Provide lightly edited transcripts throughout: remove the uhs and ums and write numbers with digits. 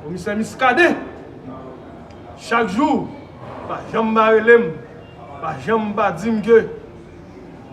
Commissaire Miscadé, chaque jour, pas jamais relève, pas jamais dire que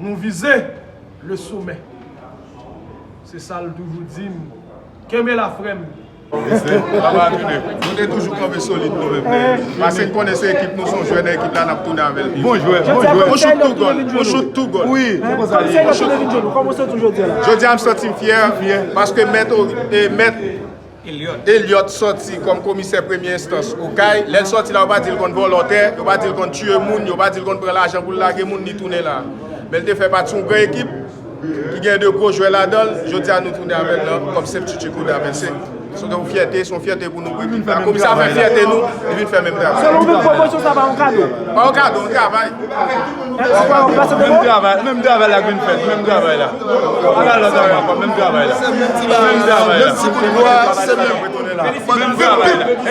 nous visons le sommet. C'est ça le toujours dit. Qu'aimer la frème. Nous sommes toujours comme solide nous-mêmes. Parce que nous connaissons l'équipe, nous sommes joueurs de l'équipe là, nous tournons avec lui. Bon joueur. On shoot tout goal. Oui, c'est pour ça. Comment c'est toujours dit là? Je dis à me sentir fier parce que Maître Elliott sorti comme commissaire première instance au CAI. Elle sorti là, on va dire qu'on est volontaire, on va dire qu'on tue les gens, on va dire qu'on prend l'argent pour laguer les gens ni tourner là. Mais elle fait partie d'une grande équipe qui gagne de gros joueurs là-dedans. Je dis à nous tourner avec là, comme c'est petit coup d'avancée. Son fierté pour nous. Comme ça fait fierté nous, il vient faire même travail. Selon vous, promotion, ça va en cadeau? Pas en cadeau, on travaille. Même travail là, même travail là. Même travail là. Même travail là.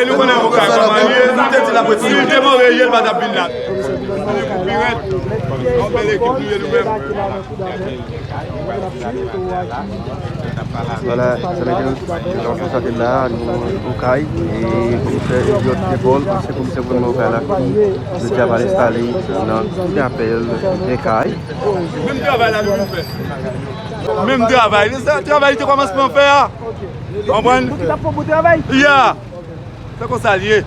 Et nous connaissons pas comment il démarrer, il va d'abord là. On fait l'équipe nous-mêmes. Voilà, ça veut dire là, au CAI, et commissaire Elliott Debol, c'est commissaire vraiment là, le diable installé dans tout appel des CAI. Même travail là, nous faisons. Même travail, le travail, tu commences à faire. Comprends? Vous êtes pour vous travail? Yeah! C'est comme ça lié.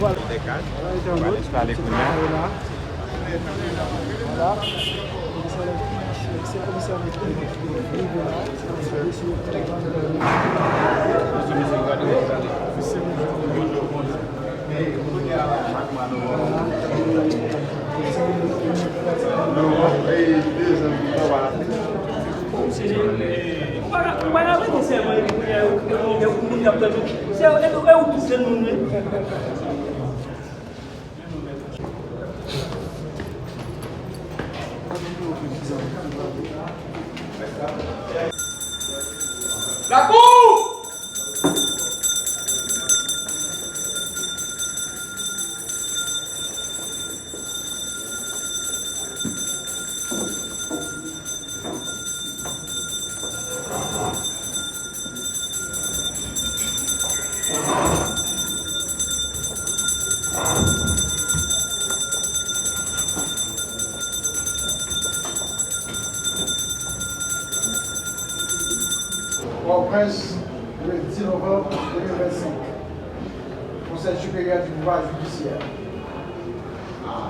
Voilà. La cour! Port-au-Prince, le 10 novembre 2025. Conseil supérieur du pouvoir judiciaire.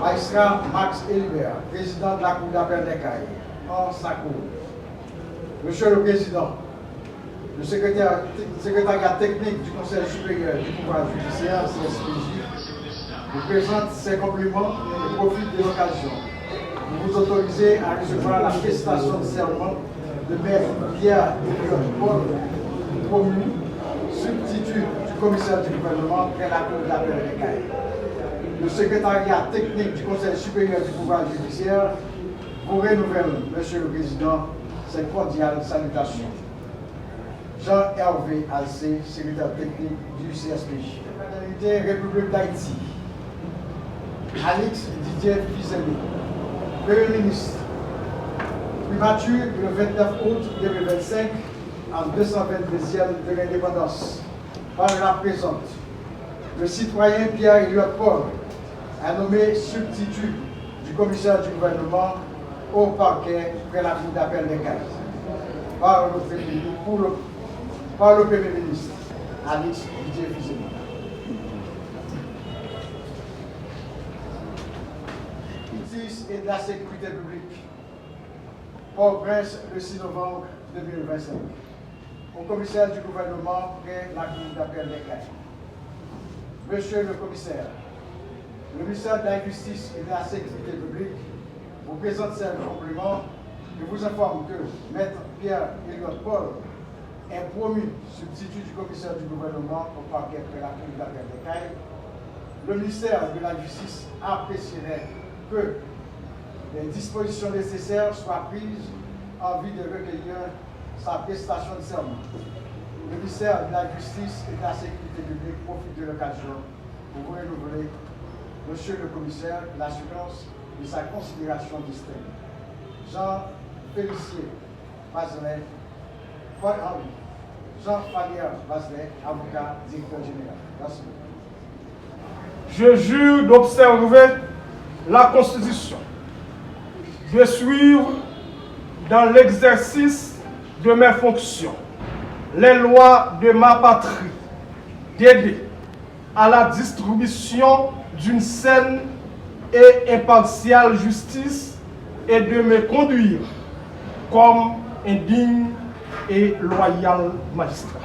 Magistrat Max Elibert, président de la Cour d'appel des CAI, en sa cour. Monsieur le Président, le secrétariat technique du Conseil supérieur du pouvoir judiciaire, CSPJ, vous présente ses compliments et profite de l'occasion pour vous autoriser à recevoir la prestation de serment de Maître Pierre-Elliott Paul, promu substitut du commissaire du gouvernement près la Cour d'appel des CAI. Le secrétariat technique du Conseil supérieur du pouvoir judiciaire vous renouvelle, Monsieur le Président, ses cordiales salutations. Jean-Hervé Alcé, secrétaire technique du CSPJ. République d'Haïti. Alix Didier Fizeli, Premier ministre. Primature le 29 août 2025 en 222e de l'indépendance. Par la présente, le citoyen Pierre-Elliott Paul a nommé substitut du commissaire du gouvernement au parquet près la Cour d'appel des CAI. Par le Premier ministre, Alix Didier Fizeli. Et de la sécurité publique. Port-au-Prince, le 6 novembre 2025. Au commissaire du gouvernement près la Cour d'appel des CAI. Monsieur le commissaire, le ministère de la Justice et de la Sécurité publique vous présente ses compliments et vous informe que Maître Pierre-Elliott Paul est promu substitut du commissaire du gouvernement au parquet près la Cour d'appel des CAI. Le ministère de la Justice apprécierait que les dispositions nécessaires soient prises en vue de recueillir sa prestation de serment. Le ministère de la Justice et de la Sécurité publique profite de l'occasion pour vous renouveler, Monsieur le commissaire, l'assurance de sa considération distincte. Jean Félicier Mazelet, Paul-Henri, Jean-Fabien Vaslet, avocat, directeur général. Merci. Je jure d'observer la Constitution, de suivre dans l'exercice de mes fonctions les lois de ma patrie, d'aider à la distribution d'une saine et impartiale justice et de me conduire comme un digne et loyal magistrat.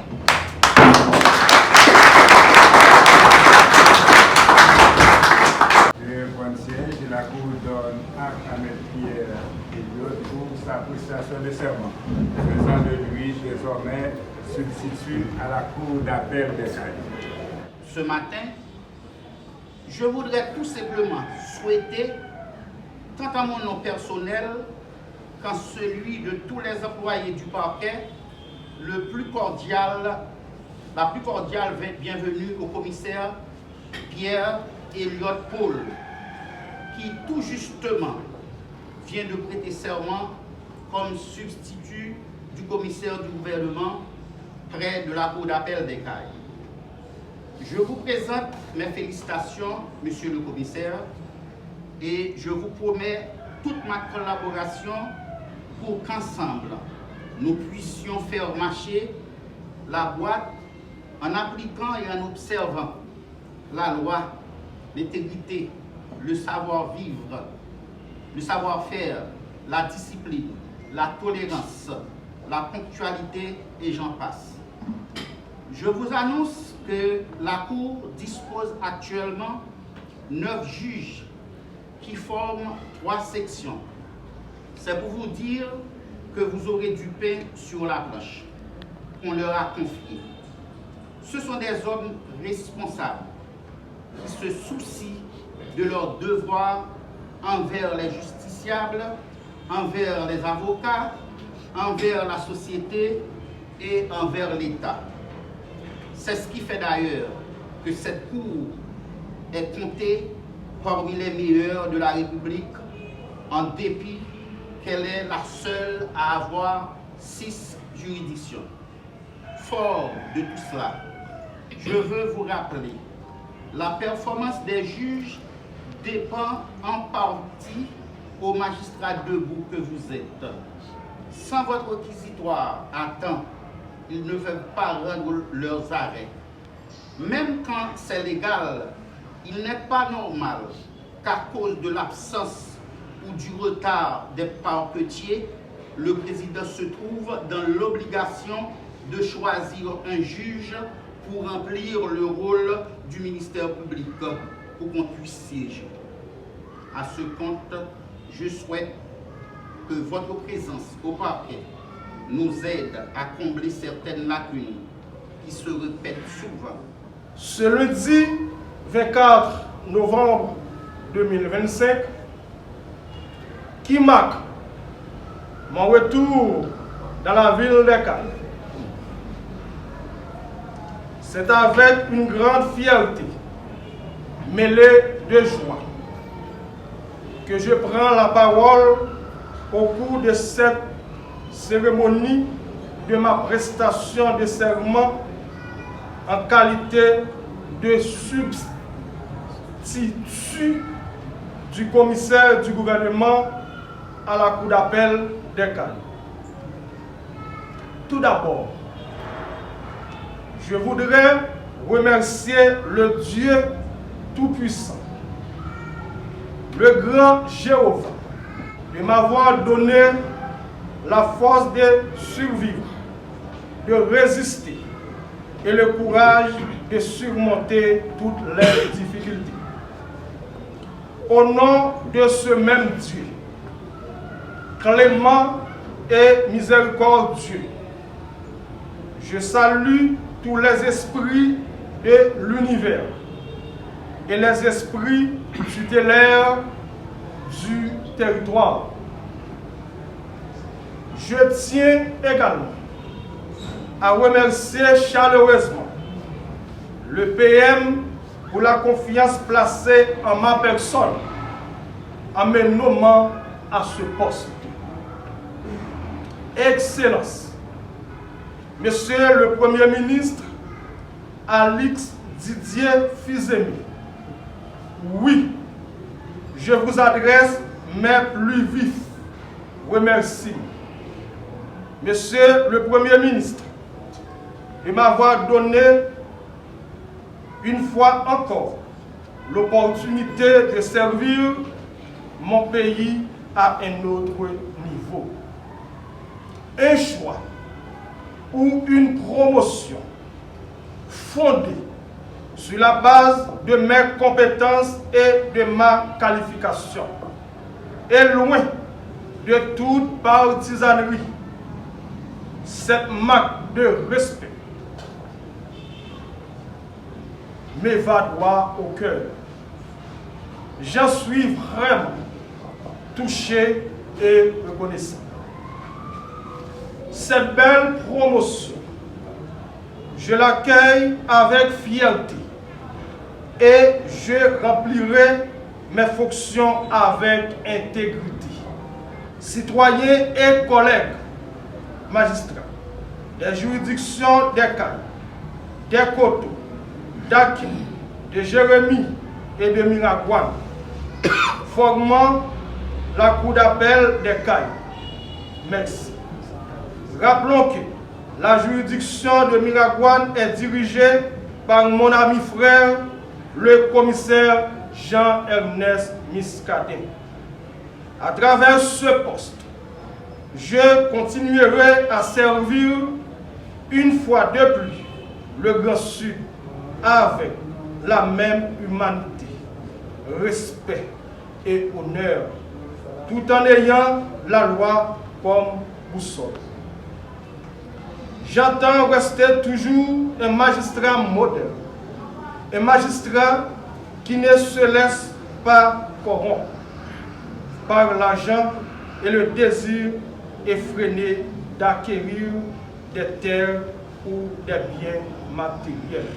Je prends siège et la Cour donne acte à M. Pierre Elliott pour sa prestation de serment, faisant de lui désormais substitut à la Cour d'appel des Caraïbes. Ce matin, je voudrais tout simplement souhaiter, tant à mon nom personnel qu'en celui de tous les employés du parquet, la plus cordiale bienvenue au commissaire Pierre Elliott Paul, qui tout justement vient de prêter serment comme substitut du commissaire du gouvernement près de la Cour d'appel des Caraïbes. Je vous présente mes félicitations, monsieur le commissaire, et je vous promets toute ma collaboration pour qu'ensemble, nous puissions faire marcher la boîte en appliquant et en observant la loi, l'intégrité, le savoir-vivre, le savoir-faire, la discipline, la tolérance, la ponctualité et j'en passe. Je vous annonce que la Cour dispose actuellement 9 juges qui forment 3 sections. C'est pour vous dire que vous aurez du pain sur la planche qu'on leur a confié. Ce sont des hommes responsables qui se soucient de leurs devoirs envers les justiciables, envers les avocats, envers la société et envers l'État. C'est ce qui fait d'ailleurs que cette Cour est comptée parmi les meilleures de la République, en dépit qu'elle est la seule à avoir 6 juridictions. Fort de tout cela, je veux vous rappeler, la performance des juges dépend en partie aux magistrats debout que vous êtes. Sans votre réquisitoire à temps, ils ne peuvent pas rendre leurs arrêts. Même quand c'est légal, il n'est pas normal qu'à cause de l'absence ou du retard des parquetiers, le président se trouve dans l'obligation de choisir un juge pour remplir le rôle du ministère public pour qu'on puisse siéger. À ce compte, je souhaite que votre présence au parquet nous aide à combler certaines lacunes qui se répètent souvent. Ce lundi 24 novembre 2025, qui marque mon retour dans la ville des Caraïbes, c'est avec une grande fierté, mêlée de joie, que je prends la parole au cours de cette cérémonie de ma prestation de serment en qualité de substitut du commissaire du gouvernement à la Cour d'appel des Caraïbes. Tout d'abord, je voudrais remercier le Dieu Tout-Puissant, le grand Jéhovah, de m'avoir donné la force de survivre, de résister et le courage de surmonter toutes les difficultés. Au nom de ce même Dieu, clément et miséricordieux, je salue tous les esprits de l'univers et les esprits tutélaires du territoire. Je tiens également à remercier chaleureusement le PM pour la confiance placée en ma personne en me nommant à ce poste. Excellence, Monsieur le Premier ministre Alix Didier Fils-Aimé, oui, je vous adresse mes plus vifs remerciements. Monsieur le Premier ministre, de m'avoir donné une fois encore l'opportunité de servir mon pays à un autre niveau. Un choix ou une promotion fondée sur la base de mes compétences et de ma qualification, et loin de toute partisanerie. Cette marque de respect me va droit au cœur. J'en suis vraiment touché et reconnaissant. Cette belle promotion, je l'accueille avec fierté et je remplirai mes fonctions avec intégrité. Citoyens et collègues magistrats des juridictions des Cayes, des Coteaux, d'Akin, de Jérémie et de Miragouane, formant la Cour d'appel des Cayes. Merci. Rappelons que la juridiction de Miragouane est dirigée par mon ami frère, le commissaire Jean-Ernest Miscadin. À travers ce poste, je continuerai à servir une fois de plus le Grand Sud avec la même humanité, respect et honneur, tout en ayant la loi comme boussole. J'entends rester toujours un magistrat modèle, un magistrat qui ne se laisse pas corrompre par l'argent et le désir effréné d'acquérir des terres ou des biens matériels.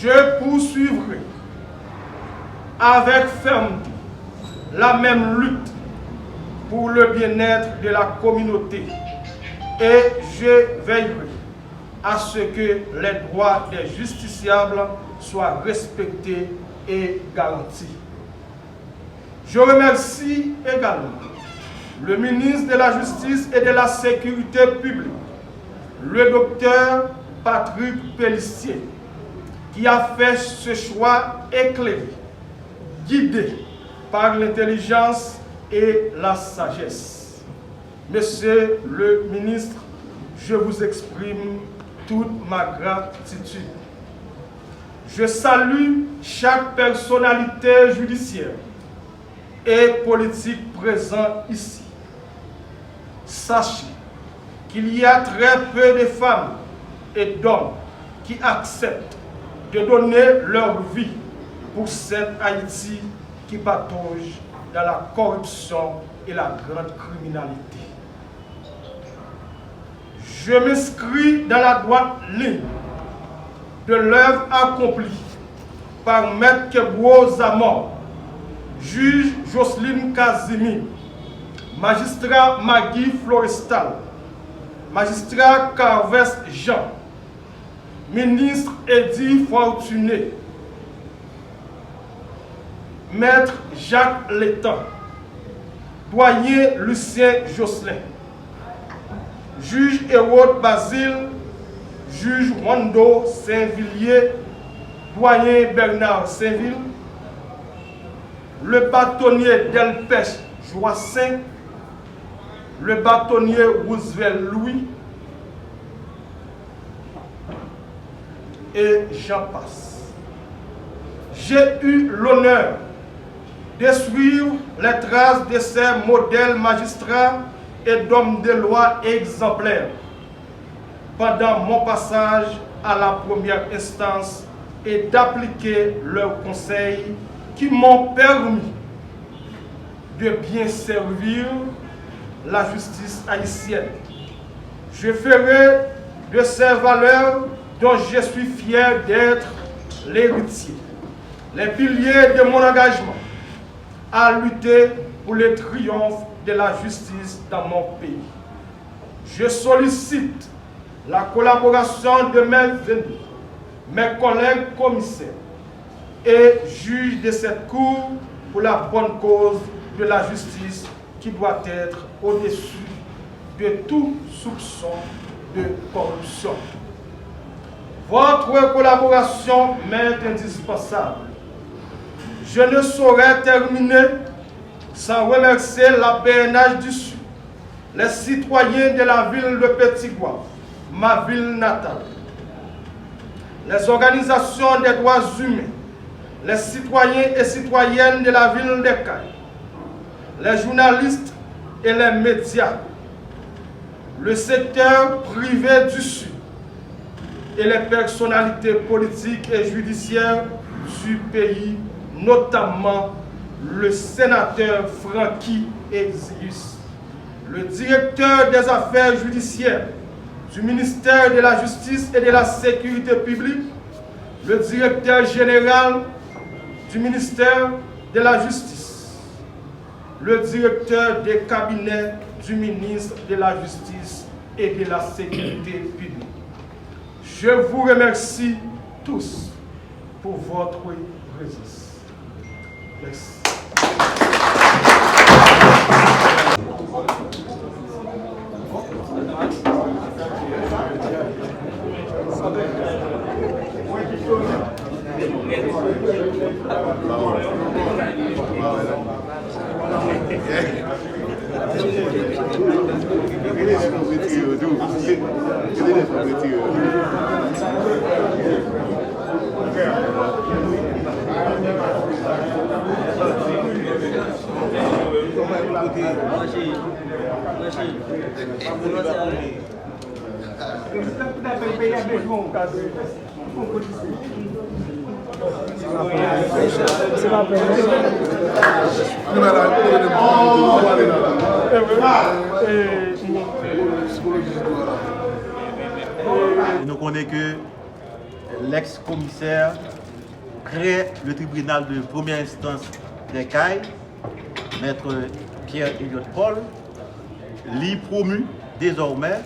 Je poursuivrai avec fermeté la même lutte pour le bien-être de la communauté et je veillerai à ce que les droits des justiciables soient respectés et garantis. Je remercie également le ministre de la Justice et de la Sécurité publique, le docteur Patrick Pellissier, qui a fait ce choix éclairé, guidé par l'intelligence et la sagesse. Monsieur le ministre, je vous exprime toute ma gratitude. Je salue chaque personnalité judiciaire et politique présente ici. Sachez qu'il y a très peu de femmes et d'hommes qui acceptent de donner leur vie pour cette Haïti qui patauge dans la corruption et la grande criminalité. Je m'inscris dans la droite ligne de l'œuvre accomplie par Maître Kebouo Zamor, juge Jocelyne Kazimi, magistrat Magui Florestal, magistrat Carves Jean, ministre Eddy Fortuné, maître Jacques Létan, doyen Lucien Josselin, juge Hérode Basile, juge Rondo Saint-Villiers, doyen Bernard Saint-Ville, le bâtonnier Delpech Joassin, le bâtonnier Roosevelt Louis, et j'en passe. J'ai eu l'honneur de suivre les traces de ces modèles magistrats et d'hommes de loi exemplaires pendant mon passage à la première instance et d'appliquer leurs conseils qui m'ont permis de bien servir la justice haïtienne. Je ferai de ces valeurs dont je suis fier d'être l'héritier, les piliers de mon engagement à lutter pour le triomphe de la justice dans mon pays. je sollicite la collaboration de mes collègues commissaires et juges de cette cour pour la bonne cause de la justice qui doit être au-dessus de tout soupçon de corruption. Votre collaboration m'est indispensable. Je ne saurais terminer sans remercier la PNH du Sud, les citoyens de la ville de Petit-Goâve, ma ville natale, les organisations des droits humains, les citoyens et citoyennes de la ville d'Ekaï, les journalistes et les médias, le secteur privé du Sud et les personnalités politiques et judiciaires du pays, notamment le sénateur Franky Exius, le directeur des affaires judiciaires du ministère de la Justice et de la Sécurité publique, le directeur général du ministère de la Justice, le directeur des cabinets du ministre de la Justice et de la Sécurité publique. Je vous remercie tous pour votre présence. Merci. Nous connaissons que l'ex-commissaire crée le tribunal de première instance d'Ekaï, maître Pierre-Elliott Paul, l'y promu désormais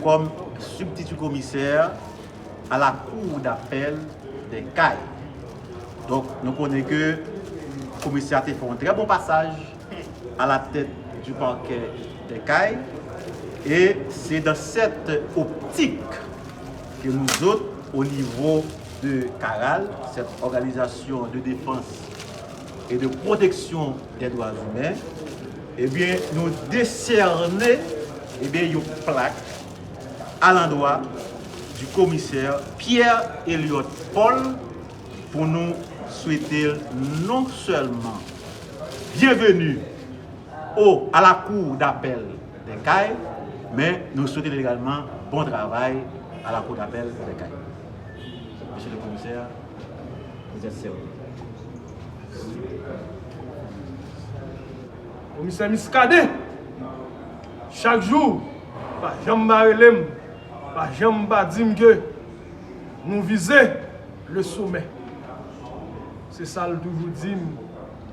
comme substitut commissaire à la cour d'appel d'Ekaï. Donc nous connaissons que le commissaire a fait un très bon passage à la tête du parquet d'Ekaï. Et c'est dans cette optique que nous autres, au niveau de CARAL, cette organisation de défense et de protection des droits humains, nous décerner une plaque à l'endroit du commissaire Pierre-Elliott Paul pour nous souhaiter non seulement bienvenue à la cour d'appel d'Ekaï, mais nous souhaitons également bon travail à la cour d'appel d'Ekaï. Monsieur le commissaire, vous êtes servi. Commissaire Miskadé, chaque jour, par Jean Marelem, par Jean Badim que nous visons le sommet. C'est ça le toujours dit.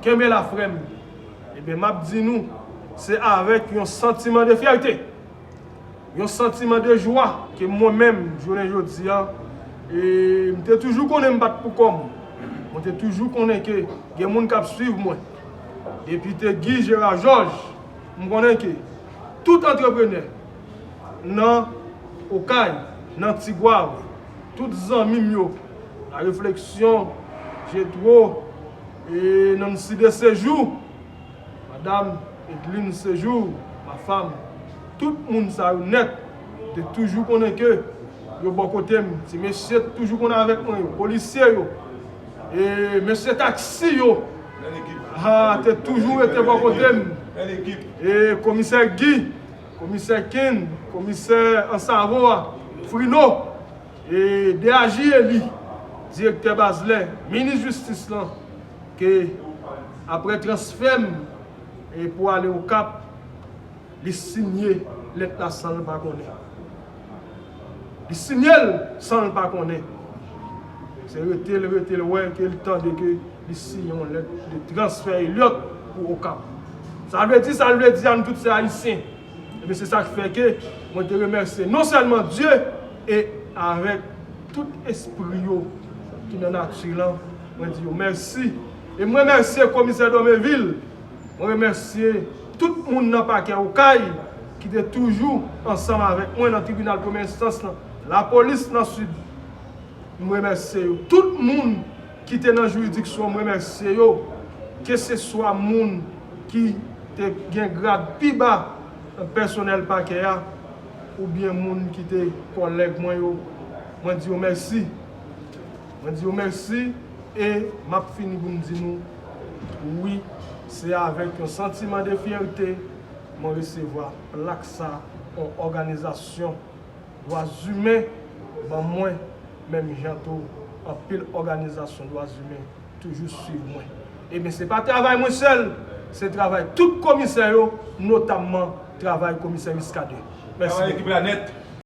Qu'aime la frème? Eh bien, m'a dit nous, c'est avec un sentiment de fierté, un sentiment de joie que moi-même, je dis, et je toujours qu'on aime battre pour comme. Je toujours qu'on est que il y a des gens qui suivent moi. Député Guy Gérard Georges, je connais que tout entrepreneur, dans Okaï, dans Tigouave, tous les amis, la réflexion, j'ai trop, et dans le de séjour, Madame Edline Séjour, ma femme, tout le monde ça net, de toujours qu'on est que, yo bon côté, si monsieur toujours qu'on est avec moi, policier et monsieur taxi t'es toujours été bon côté. Et commissaire Guy, commissaire Ken, commissaire Ansavoa, Frino, et DAJ Eli, directeur Baselin, ministre de Justice là, que après transfert et pour aller au Cap, il signe lettre sans le pas connaître. Il signe sans le pas connaître. C'est le ouais que le temps de que il signe une lettre de transfert Elliott pour au Cap. Ça veut dire à nous tous ces haïtiens. Mais c'est ça qui fait que moi te remercie non seulement Dieu et avec tout esprit qui est dans la nature, moi dis merci. Et moi remercie le commissaire d'Omeville, moi remercie tout le monde dans le parquet au CAI qui était toujours ensemble avec moi dans le tribunal de première instance, la police dans le sud. Je remercie tout le monde qui était dans la juridiction, je remercie que ce soit le monde qui a un grade plus bas dans le personnel parquet ou bien les gens qui étaient collègues, je dis merci. Je dis merci et je finis pour me dire oui, c'est avec un sentiment de fierté que je recevoir l'AXA en organisation droits humains, moi, même j'entends en pile organisation droits humains, toujours suivre moi. Et bien, ce n'est pas travail moi seul, c'est travail tout commissaire, notamment travail commissaire Miskade. Merci. L'équipe la net.